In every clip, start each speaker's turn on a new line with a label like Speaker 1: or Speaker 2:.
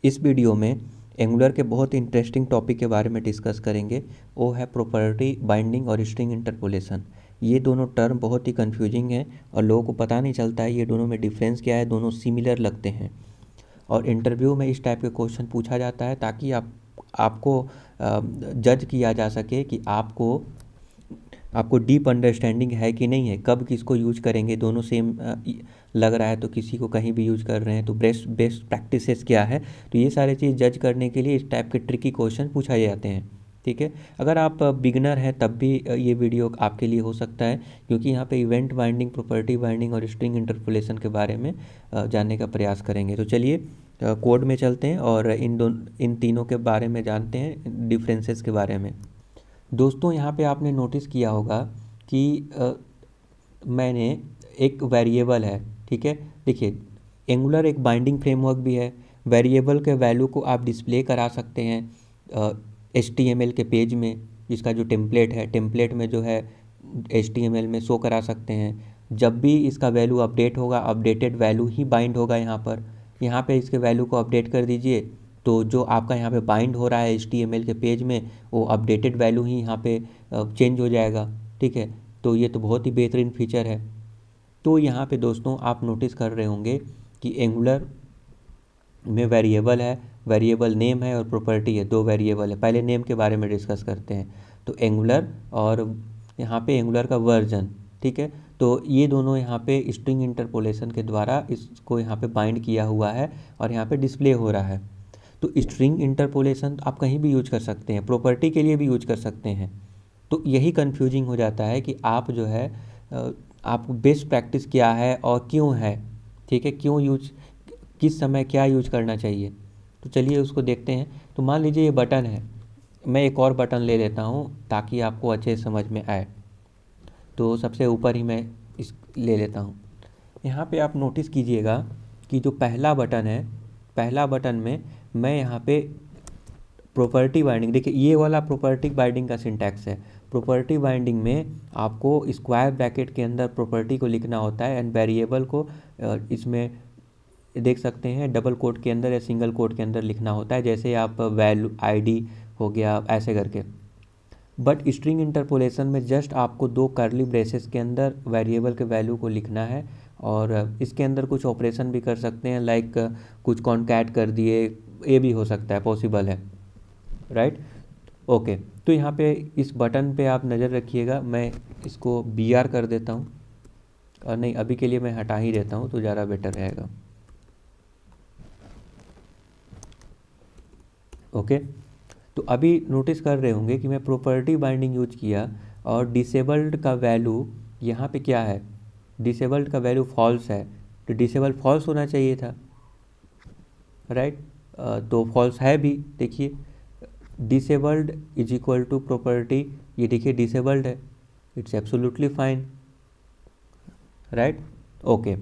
Speaker 1: इस वीडियो में एंगुलर के बहुत इंटरेस्टिंग टॉपिक के बारे में डिस्कस करेंगे। वो है प्रॉपर्टी बाइंडिंग और स्ट्रिंग इंटरपोलेशन। ये दोनों टर्म बहुत ही कंफ्यूजिंग है और लोगों को पता नहीं चलता है ये दोनों में डिफरेंस क्या है। दोनों सिमिलर लगते हैं और इंटरव्यू में इस टाइप के क्वेश्चन पूछा जाता है ताकि आपको जज किया जा सके कि आपको डीप अंडरस्टैंडिंग है कि नहीं है, कब किसको यूज करेंगे। दोनों सेम लग रहा है तो किसी को कहीं भी यूज कर रहे हैं तो बेस्ट प्रैक्टिसेस क्या है। तो ये सारी चीज़ जज करने के लिए इस टाइप के ट्रिकी क्वेश्चन पूछाए जाते हैं। ठीक है, अगर आप बिगनर हैं तब भी ये वीडियो आपके लिए हो सकता है, क्योंकि यहाँ पे इवेंट बाइंडिंग, प्रॉपर्टी बाइंडिंग और स्ट्रिंग इंटरपोलेशन के बारे में जानने का प्रयास करेंगे। तो चलिए कोड में चलते हैं और इन तीनों के बारे में जानते हैं, डिफरेंसेस के बारे में। दोस्तों यहाँ पे आपने नोटिस किया होगा कि मैंने एक वेरिएबल है, ठीक है। देखिए, एंगुलर एक बाइंडिंग फ्रेमवर्क भी है। वेरिएबल के वैल्यू को आप डिस्प्ले करा सकते हैं HTML के पेज में, जिसका जो टेम्पलेट है, टेम्पलेट में जो है HTML में शो करा सकते हैं। जब भी इसका वैल्यू अपडेट होगा, अपडेटेड वैल्यू ही बाइंड होगा। यहाँ पे इसके वैल्यू को अपडेट कर दीजिए तो जो आपका यहाँ पे बाइंड हो रहा है HTML के पेज में, वो अपडेटेड वैल्यू ही यहाँ पे चेंज हो जाएगा। ठीक है, तो ये तो बहुत ही बेहतरीन फीचर है। तो यहाँ पे दोस्तों आप नोटिस कर रहे होंगे कि एंगुलर में वेरिएबल है, वेरिएबल नेम है और प्रॉपर्टी है, दो वेरिएबल है। पहले नेम के बारे में डिस्कस करते हैं। तो एंगुलर और यहाँ पे एंगुलर का वर्जन, ठीक है। तो ये दोनों यहाँ पे स्ट्रिंग इंटरपोलेशन के द्वारा इसको यहाँ पे बाइंड किया हुआ है और यहाँ पे डिस्प्ले हो रहा है। तो स्ट्रिंग इंटरपोलेशन आप कहीं भी यूज कर सकते हैं, प्रॉपर्टी के लिए भी यूज कर सकते हैं। तो यही कन्फ्यूजिंग हो जाता है कि आप जो है आप बेस्ट प्रैक्टिस क्या है और क्यों है, ठीक है, क्यों यूज, किस समय क्या यूज करना चाहिए। तो चलिए उसको देखते हैं। तो मान लीजिए ये बटन है, मैं एक और बटन ले लेता हूँ ताकि आपको अच्छे समझ में आए। तो सबसे ऊपर ही मैं इस ले लेता हूँ। यहाँ पे आप नोटिस कीजिएगा कि जो पहला बटन है, पहला बटन में मैं यहाँ पे प्रॉपर्टी बाइंडिंग, देखिए ये वाला प्रॉपर्टी बाइंडिंग का सिंटैक्स है। प्रॉपर्टी बाइंडिंग में आपको स्क्वायर ब्रैकेट के अंदर प्रॉपर्टी को लिखना होता है एंड वेरिएबल को इसमें देख सकते हैं डबल कोट के अंदर या सिंगल कोट के अंदर लिखना होता है, जैसे आप वैल्यू ID हो गया ऐसे करके। बट स्ट्रिंग इंटरपोलेशन में जस्ट आपको दो कर्ली ब्रेसेस के अंदर वेरिएबल के वैल्यू को लिखना है और इसके अंदर कुछ ऑपरेशन भी कर सकते हैं, लाइक कुछ कॉन्कैट कर दिए, ये भी हो सकता है, पॉसिबल है, राइट। ओके, तो यहाँ पे इस बटन पे आप नज़र रखिएगा। मैं इसको BR कर देता हूँ, और नहीं अभी के लिए मैं हटा ही देता हूँ तो ज़्यादा बेटर रहेगा। ओके, तो अभी नोटिस कर रहे होंगे कि मैं प्रॉपर्टी बाइंडिंग यूज किया और डिसेबल्ड का वैल्यू यहाँ पे क्या है, डिसेबल्ड का वैल्यू फॉल्स है। तो डिसेबल फॉल्स होना चाहिए था, राइट। तो फॉल्स है भी। देखिए disabled is equal to property, ये देखिए डिसेबल्ड है, it's absolutely fine, right. Okay,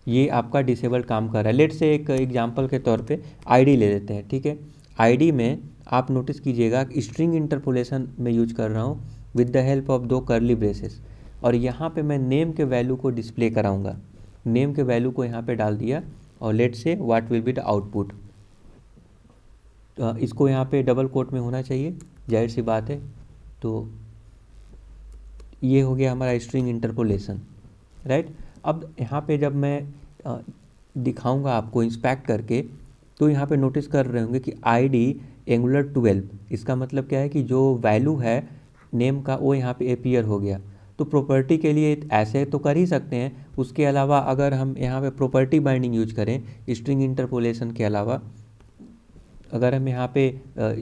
Speaker 1: ये आपका डिसेबल काम कर रहा है। लेट से एक एग्जांपल के तौर पे ID ले लेते हैं, ठीक है। ID में आप नोटिस कीजिएगा कि स्ट्रिंग इंटरपोलेशन में यूज कर रहा हूँ विद द हेल्प ऑफ दो कर्ली ब्रेसेस, और यहाँ पे मैं नेम के वैल्यू को डिस्प्ले कराऊंगा। नेम के वैल्यू को यहाँ पे डाल दिया और लेट से what will be the output. इसको यहाँ पे डबल कोट में होना चाहिए, जाहिर सी बात है। तो ये हो गया हमारा स्ट्रिंग इंटरपोलेशन, राइट। अब यहाँ पे जब मैं दिखाऊंगा आपको इंस्पेक्ट करके, तो यहाँ पे नोटिस कर रहे होंगे कि ID एंगुलर 12, इसका मतलब क्या है कि जो वैल्यू है नेम का वो यहाँ पे अपीयर हो गया। तो प्रॉपर्टी के लिए ऐसे तो कर ही सकते हैं, उसके अलावा अगर हम यहाँ पे प्रॉपर्टी बाइंडिंग यूज करें स्ट्रिंग इंटरपोलेशन के अलावा, अगर हम यहाँ पे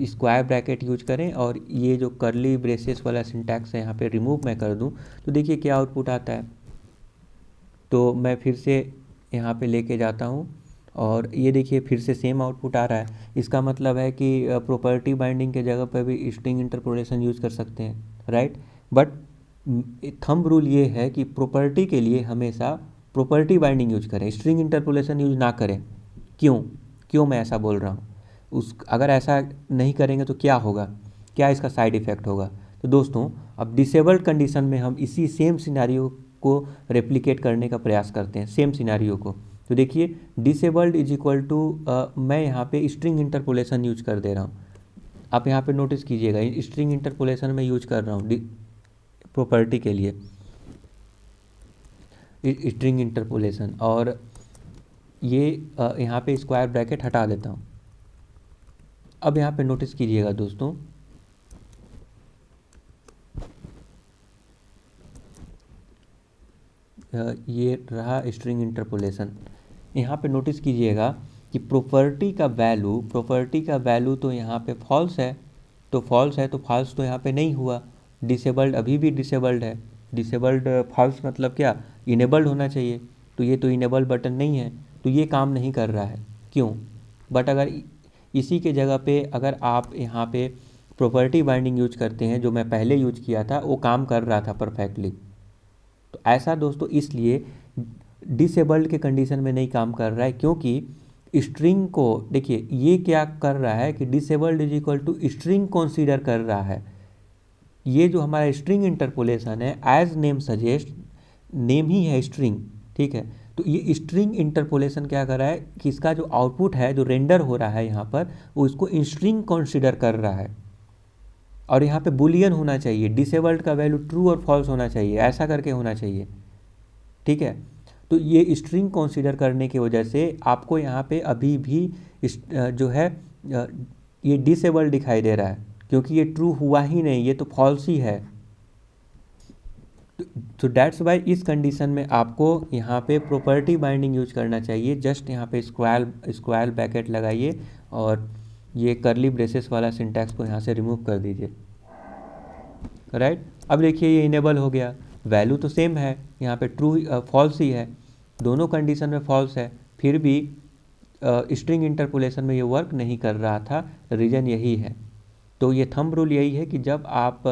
Speaker 1: स्क्वायर ब्रैकेट यूज करें और ये जो कर्ली ब्रेसेस वाला सिंटैक्स है यहाँ पे रिमूव मैं कर दूँ, तो देखिए क्या आउटपुट आता है। तो मैं फिर से यहाँ पे लेके जाता हूँ और ये देखिए फिर से सेम आउटपुट आ रहा है। इसका मतलब है कि प्रॉपर्टी बाइंडिंग के जगह पर भी स्ट्रिंग इंटरपोलेशन यूज़ कर सकते हैं, राइट। बट थंब रूल ये है कि प्रॉपर्टी के लिए हमेशा प्रॉपर्टी बाइंडिंग यूज करें, स्ट्रिंग इंटरपोलेशन यूज ना करें। क्यों मैं ऐसा बोल रहा हूँ, अगर ऐसा नहीं करेंगे तो क्या होगा, क्या इसका साइड इफ़ेक्ट होगा। तो दोस्तों अब डिसेबल्ड कंडीशन में हम इसी सेम सिनेरियो को रेप्लिकेट करने का प्रयास करते हैं, सेम सिनेरियो को। तो देखिए डिसेबल्ड इज इक्वल टू, मैं यहाँ पे स्ट्रिंग इंटरपोलेशन यूज कर दे रहा हूँ। आप यहाँ पे नोटिस कीजिएगा स्ट्रिंग इंटरपोलेशन में यूज कर रहा हूँ प्रॉपर्टी के लिए स्ट्रिंग इंटरपोलेशन, और ये यहाँ पे स्क्वायर ब्रैकेट हटा देता हूँ। अब यहाँ पे नोटिस कीजिएगा दोस्तों, ये रहा स्ट्रिंग इंटरपोलेशन। यहाँ पे नोटिस कीजिएगा कि प्रॉपर्टी का वैल्यू तो यहाँ पे फॉल्स है, तो फॉल्स तो यहाँ पे नहीं हुआ। डिसेबल्ड अभी भी डिसेबल्ड है, डिसेबल्ड फॉल्स मतलब क्या, इनेबल्ड होना चाहिए, तो ये तो इनेबल बटन नहीं है, तो ये काम नहीं कर रहा है। क्यों? बट अगर इसी के जगह पे अगर आप यहाँ पे प्रॉपर्टी बाइंडिंग यूज करते हैं, जो मैं पहले यूज किया था, वो काम कर रहा था परफेक्टली। तो ऐसा दोस्तों इसलिए डिसेबल्ड के कंडीशन में नहीं काम कर रहा है, क्योंकि स्ट्रिंग को देखिए ये क्या कर रहा है कि disabled is equal to string consider कर रहा है। ये जो हमारा स्ट्रिंग इंटरपोलेशन है, एज नेम सजेस्ट, नेम ही है स्ट्रिंग, ठीक है। तो ये स्ट्रिंग इंटरपोलेशन क्या कर रहा है कि इसका जो आउटपुट है, जो रेंडर हो रहा है यहाँ पर, वो इसको स्ट्रिंग कंसीडर कर रहा है, और यहाँ पे बुलियन होना चाहिए, डिसेबल्ड का वैल्यू ट्रू और फॉल्स होना चाहिए, ऐसा करके होना चाहिए, ठीक है। तो ये स्ट्रिंग कंसीडर करने की वजह से आपको यहाँ पे अभी भी जो है ये डिसेबल्ड दिखाई दे रहा है, क्योंकि ये ट्रू हुआ ही नहीं, ये तो फॉल्स ही है। तो दैट्स वाई इस कंडीशन में आपको यहाँ पे प्रॉपर्टी बाइंडिंग यूज करना चाहिए। जस्ट यहाँ पे स्क्वायर ब्रैकेट लगाइए और ये करली ब्रेसेस वाला सिंटैक्स को यहाँ से रिमूव कर दीजिए, राइट। अब देखिए ये इनेबल हो गया, वैल्यू तो सेम है, यहाँ पे ट्रू फॉल्स ही है, दोनों कंडीशन में फॉल्स है, फिर भी स्ट्रिंग इंटरपोलेशन में ये वर्क नहीं कर रहा था, रीज़न यही है। तो ये थंब रूल यही है कि जब आप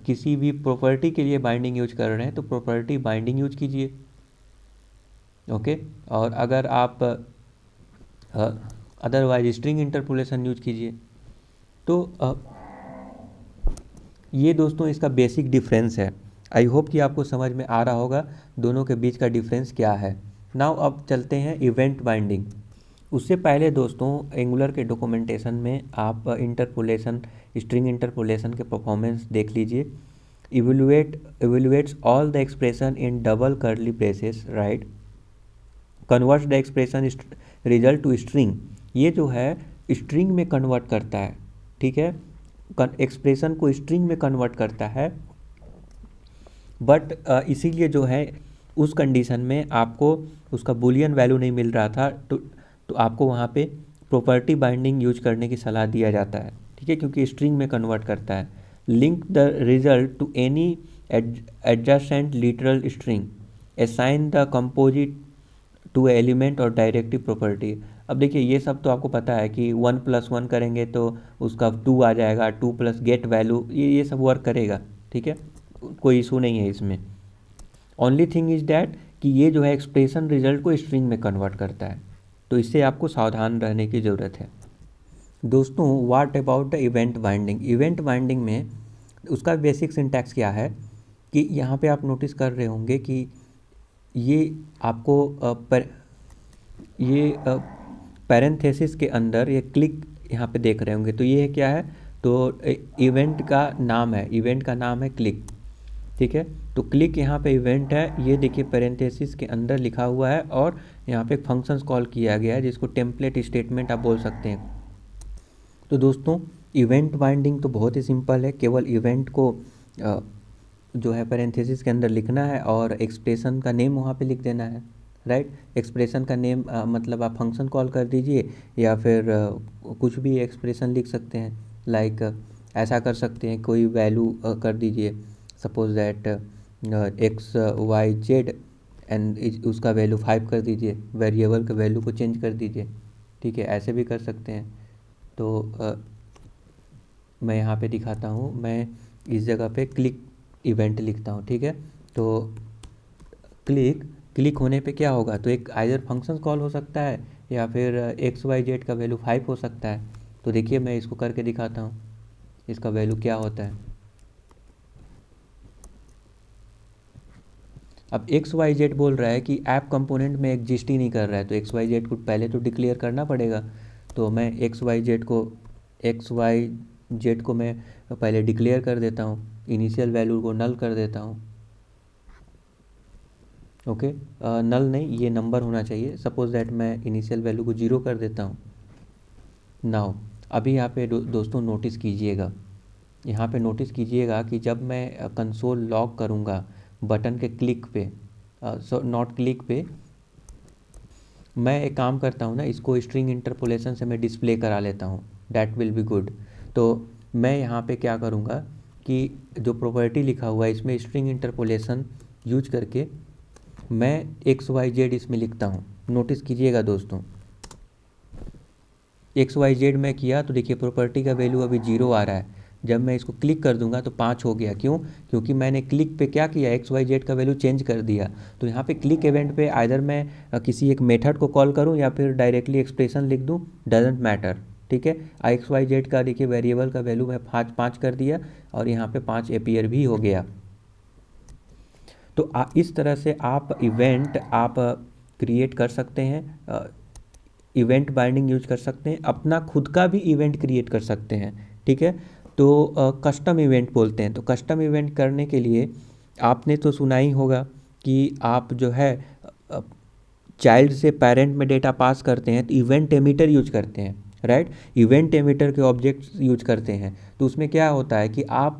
Speaker 1: किसी भी प्रॉपर्टी के लिए बाइंडिंग यूज कर रहे हैं तो प्रॉपर्टी बाइंडिंग यूज कीजिए, ओके। और अगर आप अदरवाइज स्ट्रिंग इंटरपोलेशन यूज कीजिए। तो ये दोस्तों इसका बेसिक डिफरेंस है। आई होप कि आपको समझ में आ रहा होगा दोनों के बीच का डिफरेंस क्या है। नाउ अब चलते हैं इवेंट बाइंडिंग। उससे पहले दोस्तों एंगुलर के डॉक्यूमेंटेशन में आप इंटरपोलेशन, स्ट्रिंग इंटरपोलेशन के परफॉर्मेंस देख लीजिए। Evaluates all the expression in double curly braces, right, converts the expression result to string. ये जो है स्ट्रिंग में कन्वर्ट करता है, ठीक है, एक्सप्रेशन को स्ट्रिंग में कन्वर्ट करता है। बट इसीलिए जो है उस कंडीशन में आपको उसका बुलियन वैल्यू नहीं मिल रहा था, तो आपको वहाँ पे प्रॉपर्टी बाइंडिंग यूज करने की सलाह दिया जाता है, ठीक है, क्योंकि स्ट्रिंग में कन्वर्ट करता है। Link the result to any adjacent literal string, assign the composite to element or directive property. अब देखिए ये सब तो आपको पता है कि 1+1 करेंगे तो उसका 2 आ जाएगा, 2 प्लस गेट वैल्यू, ये सब वर्क करेगा, ठीक है, कोई इशू नहीं है इसमें। ओनली थिंग इज डैट कि ये जो है एक्सप्रेशन रिजल्ट को स्ट्रिंग में कन्वर्ट करता है, तो इससे आपको सावधान रहने की ज़रूरत है। दोस्तों what about the event binding. Event binding में उसका बेसिक सिंटैक्स क्या है कि यहाँ पे आप नोटिस कर रहे होंगे कि ये आपको ये पैरेंथेसिस के अंदर ये क्लिक यहाँ पे देख रहे होंगे, तो ये क्या है, तो इवेंट का नाम है, इवेंट का नाम है क्लिक, ठीक है। तो क्लिक यहाँ पे इवेंट है, ये देखिए पैरेंथेसिस के अंदर लिखा हुआ है, और यहाँ पे फंक्शंस कॉल किया गया है जिसको टेम्पलेट स्टेटमेंट आप बोल सकते हैं। तो दोस्तों इवेंट बाइंडिंग तो बहुत ही सिंपल है, केवल इवेंट को जो है पैरेंथेसिस के अंदर लिखना है और एक्सप्रेशन का नेम वहाँ पे लिख देना है, राइट। एक्सप्रेशन का नेम मतलब आप फंक्शन कॉल कर दीजिए या फिर कुछ भी एक्सप्रेशन लिख सकते हैं, लाइक ऐसा कर सकते हैं, कोई वैल्यू कर दीजिए, सपोज दैट XYZ एंड उसका वैल्यू 5 कर दीजिए, वेरिएबल के वैल्यू को चेंज कर दीजिए, ठीक है, ऐसे भी कर सकते हैं। तो मैं यहाँ पे दिखाता हूँ, मैं इस जगह पे क्लिक इवेंट लिखता हूँ, ठीक है। तो क्लिक होने पे क्या होगा, तो एक आइदर फंक्शन कॉल हो सकता है या फिर XYZ का वैल्यू 5 हो सकता है। तो देखिए मैं इसको करके दिखाता हूँ, इसका वैल्यू क्या होता है। अब एक्स वाई जेड बोल रहा है कि ऐप कंपोनेंट में एग्जिस्ट ही नहीं कर रहा है, तो एक्स वाई जेड को पहले तो डिक्लेयर करना पड़ेगा। तो मैं एक्स वाई जेड को मैं पहले डिक्लेयर कर देता हूँ, इनिशियल वैल्यू को नल कर देता हूँ। ओके, नल नहीं, ये नंबर होना चाहिए। सपोज दैट मैं इनिशियल वैल्यू को 0 कर देता हूँ। नाउ अभी यहाँ पे दोस्तों नोटिस कीजिएगा, यहाँ पे नोटिस कीजिएगा कि जब मैं कंसोल लॉग करूँगा बटन के क्लिक पे, नॉट क्लिक पे, मैं एक काम करता हूँ ना, इसको स्ट्रिंग इंटरपोलेशन से मैं डिस्प्ले करा लेता हूँ, डैट विल बी गुड। तो मैं यहाँ पे क्या करूँगा कि जो प्रॉपर्टी लिखा हुआ है इसमें स्ट्रिंग इंटरपोलेशन यूज करके मैं एक्स वाई जेड इसमें लिखता हूँ। नोटिस कीजिएगा दोस्तों, एक्स वाई जेड में किया तो देखिए प्रॉपर्टी का वैल्यू अभी 0 आ रहा है। जब मैं इसको क्लिक कर दूंगा तो 5 हो गया। क्यों? क्योंकि मैंने क्लिक पे क्या किया, एक्स वाई जेड का वैल्यू चेंज कर दिया। तो यहाँ पे क्लिक इवेंट पे आइदर मैं किसी एक मेथड को कॉल करूँ या फिर डायरेक्टली एक्सप्रेशन लिख दूँ, डजेंट मैटर। ठीक है, एक्स वाई जेड का देखिए वेरिएबल का वैल्यू मैं 5 कर दिया और यहाँ पे 5 अपीयर भी हो गया। तो इस तरह से आप इवेंट आप क्रिएट कर सकते हैं, इवेंट बाइंडिंग यूज कर सकते हैं, अपना खुद का भी इवेंट क्रिएट कर सकते हैं। ठीक है, तो कस्टम इवेंट बोलते हैं। तो कस्टम इवेंट करने के लिए आपने तो सुना ही होगा कि आप जो है चाइल्ड से पेरेंट में डेटा पास करते हैं तो इवेंट एमिटर यूज करते हैं, राइट। इवेंट एमिटर के ऑब्जेक्ट्स यूज करते हैं। तो उसमें क्या होता है कि आप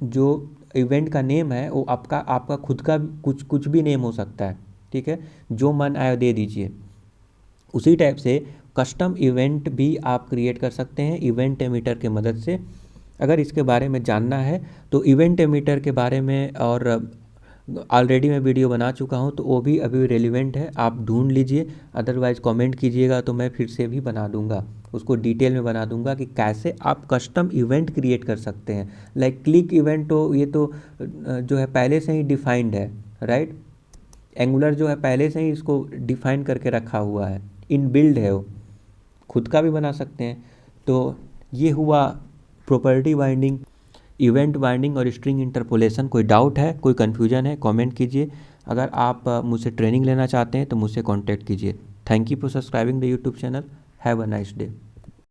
Speaker 1: जो इवेंट का नेम है वो आपका खुद का कुछ भी नेम हो सकता है। ठीक है, जो मन आया दे दीजिए। उसी टाइप से कस्टम इवेंट भी आप क्रिएट कर सकते हैं इवेंट एमिटर के मदद से। अगर इसके बारे में जानना है तो इवेंट एमिटर के बारे में और ऑलरेडी मैं वीडियो बना चुका हूं, तो वो भी अभी रेलिवेंट है, आप ढूंढ लीजिए। अदरवाइज़ कमेंट कीजिएगा तो मैं फिर से भी बना दूंगा, उसको डिटेल में बना दूंगा कि कैसे आप कस्टम इवेंट क्रिएट कर सकते हैं। लाइक क्लिक इवेंट तो ये तो जो है पहले से ही डिफाइंड है, राइट। एंगुलर जो है पहले से ही इसको डिफाइन करके रखा हुआ है, इन बिल्ड है, वो खुद का भी बना सकते हैं। तो ये हुआ प्रॉपर्टी बाइंडिंग, इवेंट बाइंडिंग और स्ट्रिंग इंटरपोलेशन। कोई डाउट है, कोई कन्फ्यूजन है, कमेंट कीजिए। अगर आप मुझसे ट्रेनिंग लेना चाहते हैं तो मुझसे कांटेक्ट कीजिए। Thank you for subscribing the YouTube channel. Have a nice day.